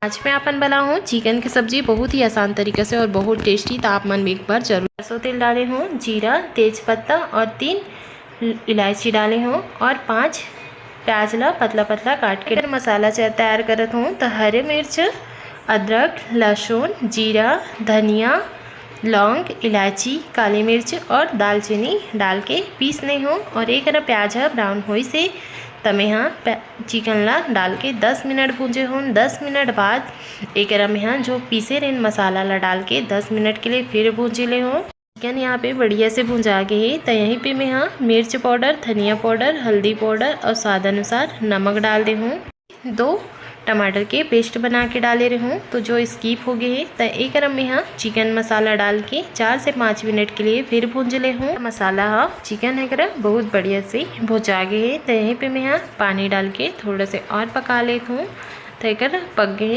आज मैं अपन बना हूँ चिकन की सब्जी बहुत ही आसान तरीके से और बहुत टेस्टी। तो आप मन में एक बार जरूर। सरसों तेल डाले हूँ, जीरा, तेज पत्ता और 3 इलायची डाले हूँ और 5 प्याज ला पतला पतला काट के मसाला तैयार करत हूँ। तो हरे मिर्च, अदरक, लहसुन, जीरा, धनिया, लौंग, इलायची, काली मिर्च और दालचीनी डाल के पीसने हूँ। और एक प्याज है ब्राउन होई से तब यहाँ चिकन ला डाल के 10 मिनट भूंजे हूँ। 10 मिनट बाद एक में यहाँ जो पीसे रेन मसाला ला डाल के 10 मिनट के लिए फिर भूंजे ले हूँ। चिकन यहाँ पे बढ़िया से भूंजा के ही तो यहीं पे मैं यहाँ मिर्च पाउडर, धनिया पाउडर, हल्दी पाउडर और स्वाद अनुसार नमक डाल दे हूँ। 2 टमाटर के पेस्ट बना के डाले रहे हूँ तो जो स्किप हो गए तो एक में यहाँ चिकन मसाला डाल के 4 से 5 मिनट के लिए फिर भूंज ले हूँ। मसाला चिकन है बहुत बढ़िया से भुजा गए तो यहीं पे मैं यहाँ पानी डाल के थोड़ा से और पका लेती हूँ तो एक पक गए।